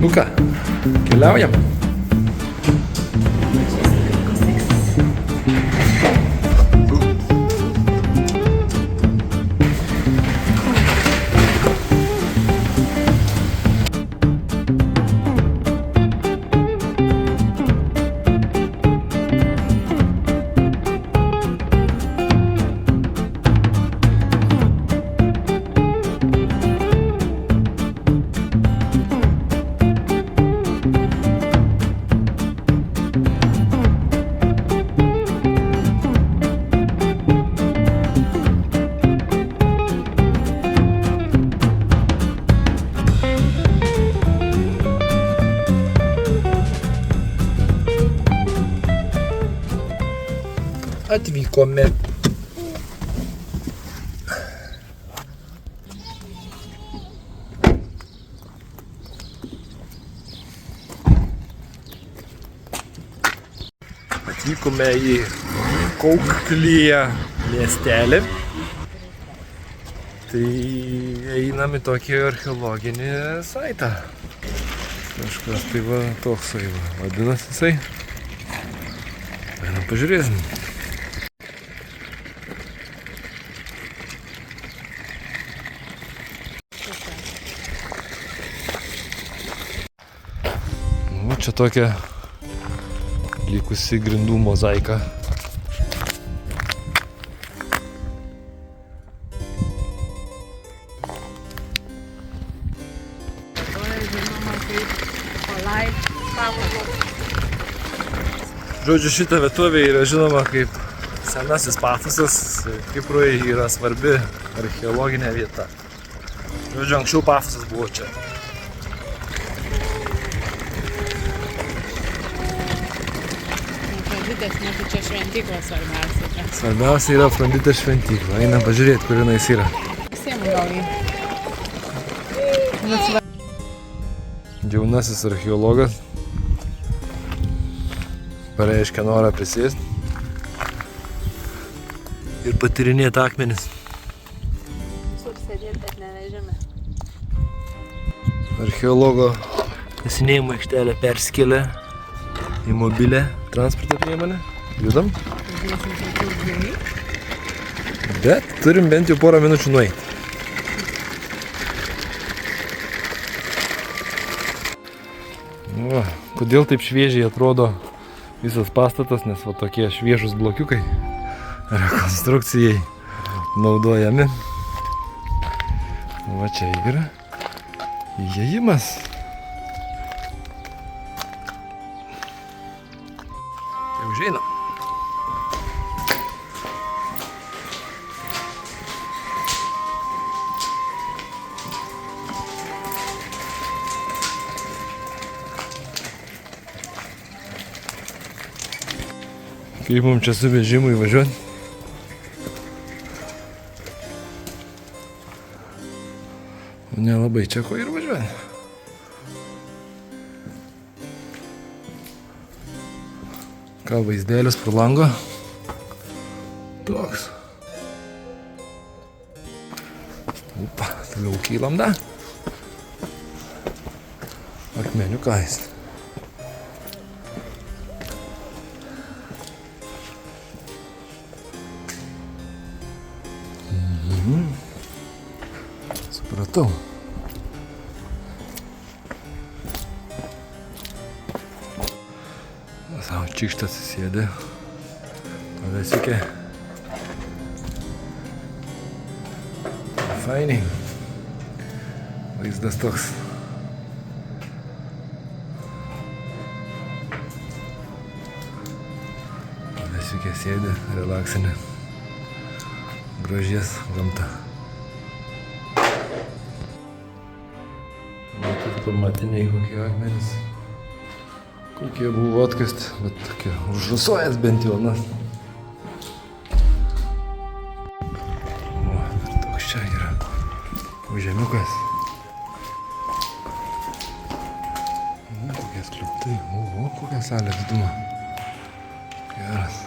Nu ką, keliaujam. Atvykome. Atvykome į Kauklyje miestelį. Tai einam į tokį archeologinį saitą. Kažkas tai va toksai va vadinasi jisai. Einam pažiūrėsim. Čia tokia likusi grindų mozaika. Žodžiu, šita vietovė yra žinoma kaip senasis Pafosas. Kiprui yra svarbi archeologinė vieta. Žodžiu, anksčiau Pafosas buvo čia. Nes čia šventykla svarbiausia. Svarbiausia yra Afroditės šventykla. Einam pažiūrėti, kur jinai yra. Visiems gal jį. Jaunasis archeologas pareiškia norą prisėsti ir patyrinėti akmenis. Visur sėdėti, bet nevežime. Archeologo kasinėjimo aikštelę perskėlė į mobilę transporto priemonę. Judam. Bet turim bent jau porą minučių nueiti. Va, kodėl taip šviežiai atrodo visas pastatas, nes va tokie šviežus blokiukai rekonstrukcijai naudojami. Va čia yra įėjimas. Tai užeinam. Kaip mums čia su vežimu įvažiuoti? Nelabai čia ko ir važiuoti. Ką vaizdelis pro lango? Toks. Upa, toliau kylam da. Akmeniukais. Supratau. Savo čikštas sėdė. Tada sikė. Fainiai. Vaizdas toks. Tada sikė sėdė, relaksinė. Grožies gamta. Matot, pamatiniai kokie akmenys. Kokie buvo atkasti, bet tokie užrusojęs bent jau, na. O, ir toks čia yra užemiukas. Na, kokie skliuptai. O, kokia salė diduma. Geras.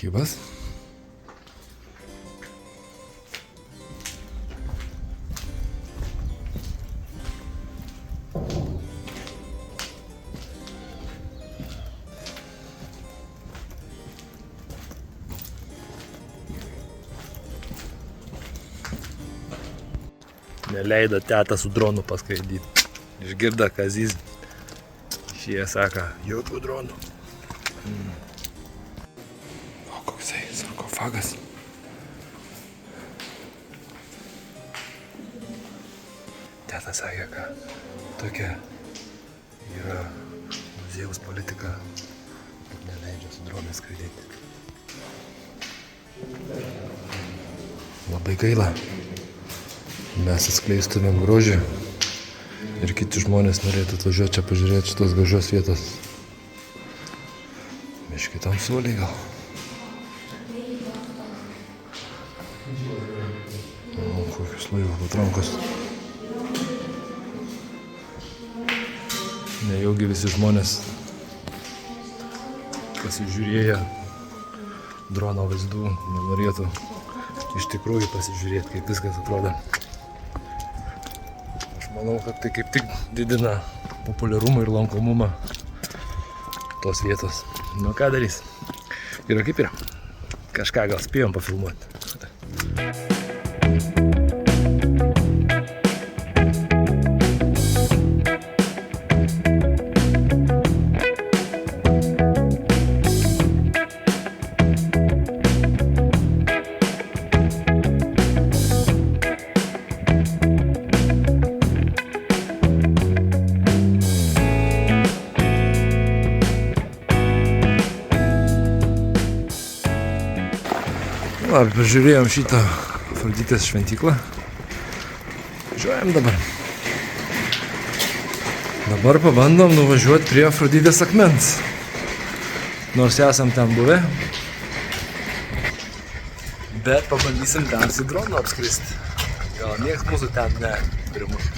archyvas. Neleido tetą su dronu paskraidyti. Išgirda Kazys. Šie saka, jokių dronų. O koksai sarkofagas. Teta sakė, kad tokia yra muziejaus politika, kad neleidžia su dronais skraidyti. Labai gaila. Mes atskleistumėm grožį ir kiti žmonės norėtų atvažiuoti čia pažiūrėti šitos gražios vietos. Biškį tamsuoliai gal. O, kokius laivo patrankos. Nejaugi visi žmonės pasižiūrėję drono vaizdų nenorėtų iš tikrųjų pasižiūrėti, kaip viskas atrodo. Manau, kad tai kaip tik didina populiarumą ir lankomumą tos vietos. Nu ką darys? Yra kaip yra. Kažką gal spėjom pafilmuoti. Va, pažiūrėjom šitą Afroditės šventyklą. Važiuojam dabar. Dabar pabandom nuvažiuoti prie Afroditės akmens. Nors esam ten buvę. Bet pabandysim ten su dronu apskristi. Gal nieks mūsų ten neprimuš.